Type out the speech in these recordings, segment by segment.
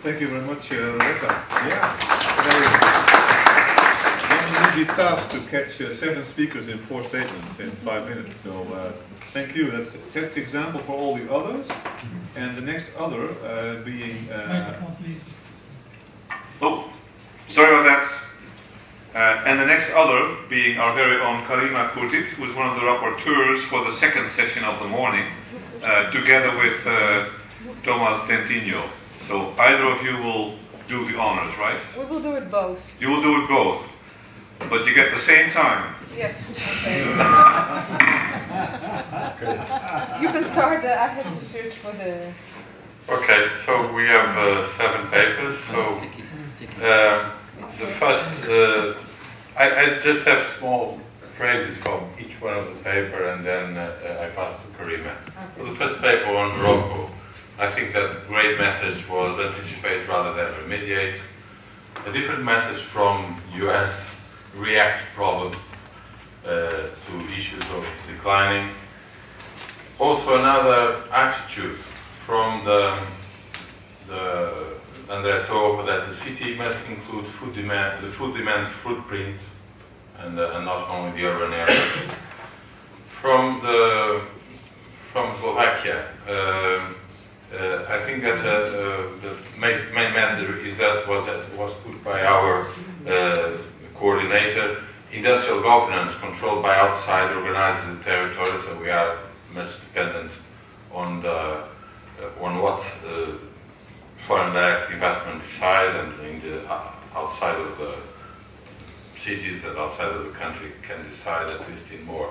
Thank you very much, Rebecca. Yeah, not an easy task to catch 7 speakers in 4 statements in 5 minutes. So thank you. That sets the example for all the others. And the next other being. Oh, sorry about that. And the next other being our very own Karima Kurtit, who is one of the rapporteurs for the second session of the morning, together with Thomas Tentino. So either of you will do the honors, right? We will do it both. You will do it both, but you get the same time. Yes. Okay. You can start. I have to search for the. Okay, so we have 7 papers. So the first, I just have small phrases from each one of the paper, and then I pass to Karima. Okay. So the first paper on Morocco. I think that the great message was anticipate rather than remediate. A different message from US, react problems to issues of declining. Also another attitude from the Andrea Tove that the city must include food demand, the food demand footprint, and not only the urban areas. From Slovakia. I think that the main message is that was put by our coordinator. Industrial governance controlled by outside organized territories, so we are much dependent on what foreign direct investment decide, and in the outside of the cities and outside of the country can decide, at least in more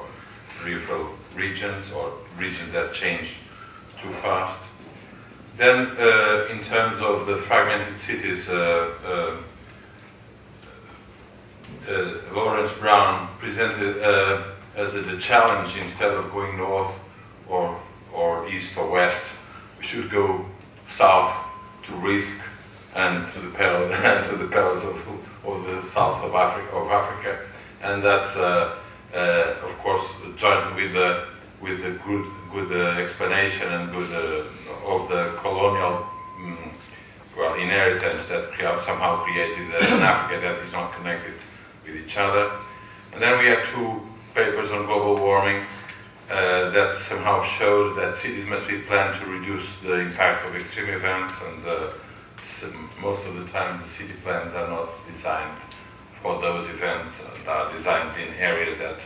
peripheral regions or regions that change too fast. Then, in terms of the fragmented cities, Lawrence Brown presented as the challenge, instead of going north or east or west, we should go south to risk and to the perils of the south of Africa, and that's of course joined with the good explanation and good of the colonial inheritance that somehow created an Africa that is not connected with each other. And then we have 2 papers on global warming that somehow shows that cities must be planned to reduce the impact of extreme events, and most of the time the city plans are not designed for those events, are designed in areas that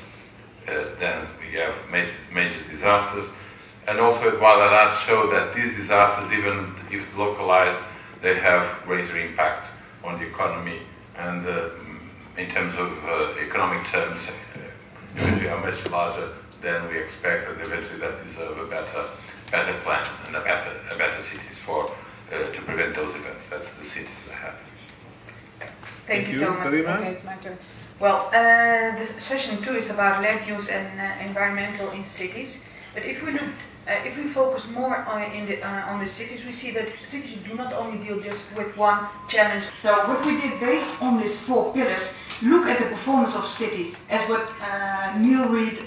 then we have major disasters. And also that show that these disasters, even if localized, they have greater impact on the economy, and in terms of economic terms, eventually are much larger than we expect, and eventually that deserve a better plan and a better cities to prevent those events. That's the cities that have. Thank you, Thomas. Okay, it's my turn. Well, the session 2 is about land use and environmental in cities. But if we focus more on the cities, we see that cities do not only deal just with one challenge. So what we did based on these 4 pillars, look at the performance of cities, as what Neil Reed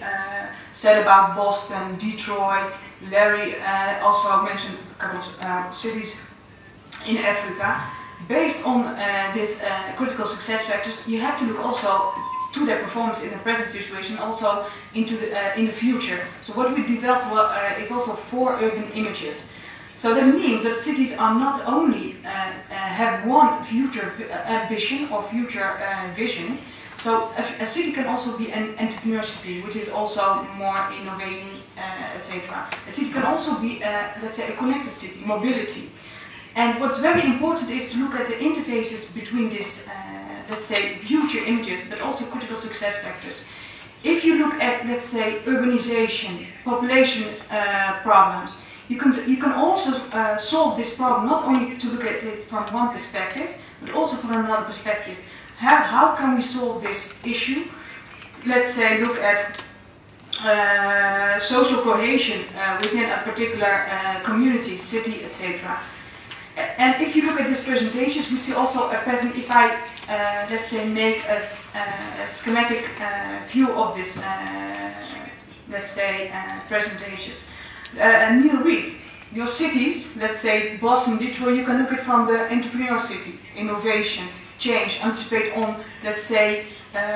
said about Boston, Detroit. Larry also mentioned a couple of cities in Africa. Based on these critical success factors, you have to look also to their performance in the present situation, also into in the future. So what we developed is also 4 urban images. So that means that cities are not only have one future ambition or future vision. So a city can also be an entrepreneur city, which is also more innovating, etc. A city can also be, let's say, a connected city, mobility. And what's very important is to look at the interfaces between these, let's say, future images, but also critical success factors. If you look at, let's say, urbanization, population problems, you can also solve this problem not only to look at it from one perspective, but also from another perspective. How can we solve this issue? Let's say, look at social cohesion within a particular community, city, etc. And if you look at these presentations, we see also a pattern. If I, let's say, make a schematic view of this, let's say, presentations. Neil Reed, your cities, let's say Boston, Detroit, you can look at from the entrepreneurial city, innovation, change, anticipate on, let's say,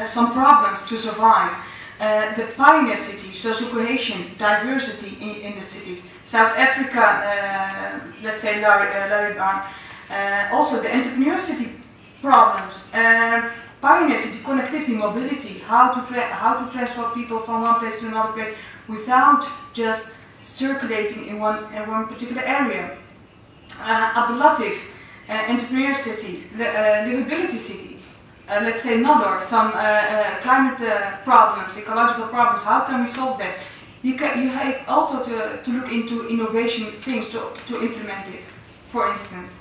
some problems to survive. The pioneer city, social cohesion, diversity in the cities. South Africa, let's say Larry Barn. Also the entrepreneurial city problems. Pioneer city, connectivity, mobility, how to transport people from one place to another place without just circulating in one particular area. Abdulatif, entrepreneur city, livability city. Let's say Nador, some climate problems, ecological problems. How can we solve that? You have also to look into innovation things to implement it, for instance.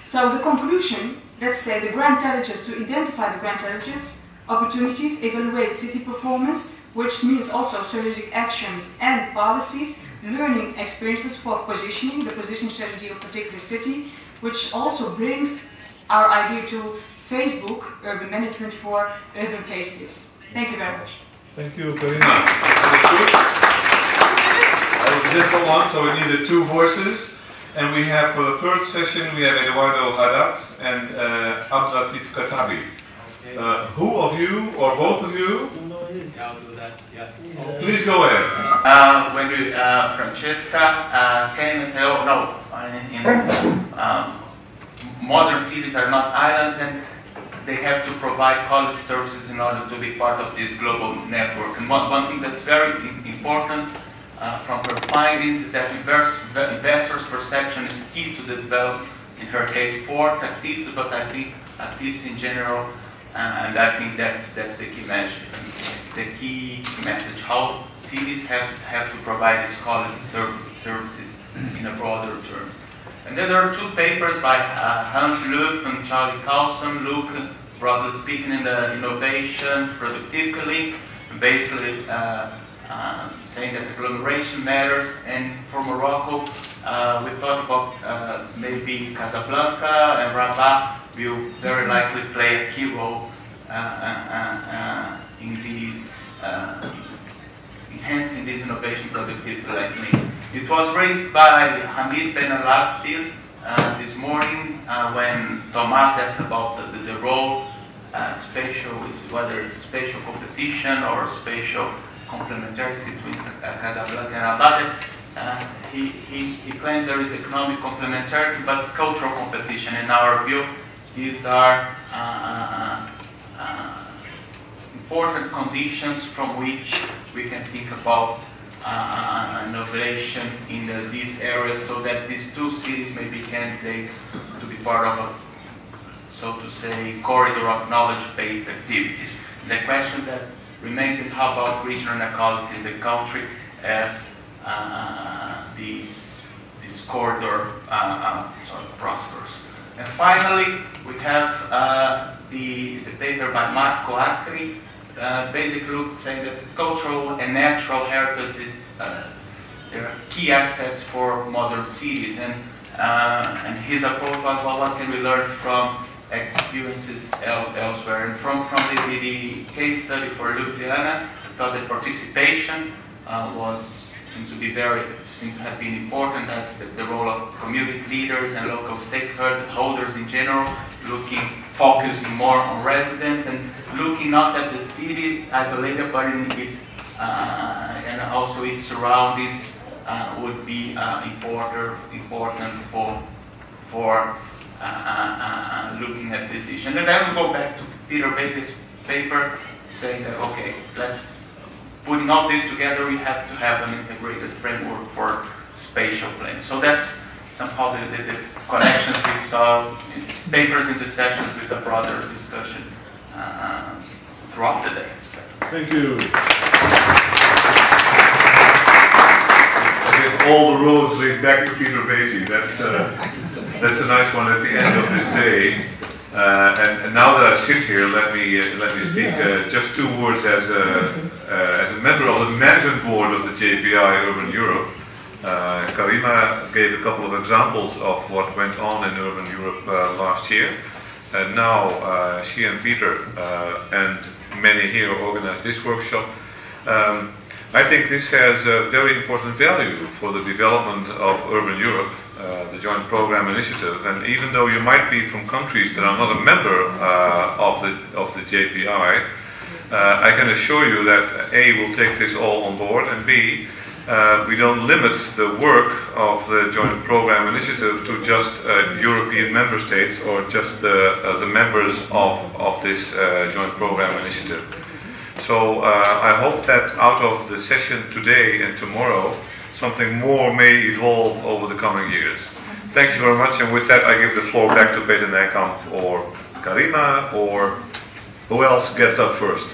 So the conclusion, let's say the grand challenges, to identify the grand challenges, opportunities, evaluate city performance, which means also strategic actions and policies, learning experiences for positioning, the positioning strategy of a particular city, which also brings our idea to Facebook, urban management for urban facelifts. Thank you very much. Thank you, Karina. Simple one, so we needed two voices. And we have, for the third session, we have Eduardo Haddad and Abdulatif Katabi. Who of you, or both of you? Please go ahead. When Francesca came and said, oh no, modern cities are not islands and they have to provide quality services in order to be part of this global network. And one thing that's very important from her findings is that investors' perception is key to the development, in her case, sport activities, but I think activities in general, and I think that's the key message. The key message, how cities have to provide these quality services in a broader term. And then there are two papers by Hans Luke and Charlie Carlson. Luke, broadly speaking, in the innovation, productively, basically saying that agglomeration matters. And for Morocco, we thought about maybe Casablanca and Rabat will very likely play a key role in these enhancing this innovation productivity likely. It was raised by Hamid Ben Al-Abdil this morning when Thomas asked about the role spatial, whether it's spatial competition or spatial complementarity between Casablanca and Rabat. He claims there is economic complementarity but cultural competition. In our view, these are important conditions from which we can think about innovation in these areas, so that these two cities may be candidates to be part of a, so to say, corridor of knowledge-based activities. And the question that remains is how about regional inequality in the country as this corridor sort of prospers. And finally, we have the paper by Marco Acri, basically saying that cultural and natural heritage they are key assets for modern cities. And his approach was, well, what can we learn from experiences elsewhere? And from the case study for Ljubljana, I thought that participation seemed to have been important, as the role of community leaders and local stakeholders in general, focusing more on residents and looking not at the city isolated, but in it, and also its surroundings would be important for looking at this issue. And then I will go back to Peter Baker's paper, saying that okay, putting all this together, we have to have an integrated framework for spatial planning. So that's somehow the connections we saw in papers, intersections with a broader discussion throughout the day. Thank you. Okay, all the roads lead back to Peter Beatty. That's a nice one at the end of this day. And now that I sit here, let me speak just two words as a member of the management board of the JPI Urban Europe. Karima gave a couple of examples of what went on in Urban Europe last year. And now she and Peter and many here organized this workshop. I think this has a very important value for the development of urban Europe, the Joint Program Initiative. And even though you might be from countries that are not a member of the JPI, I can assure you that A, will take this all on board, and B, we don't limit the work of the Joint Program Initiative to just European member states or just the members of this Joint Program Initiative. So I hope that out of the session today and tomorrow, something more may evolve over the coming years. Thank you very much, and with that I give the floor back to Peter Nijkamp or Karima, or who else gets up first?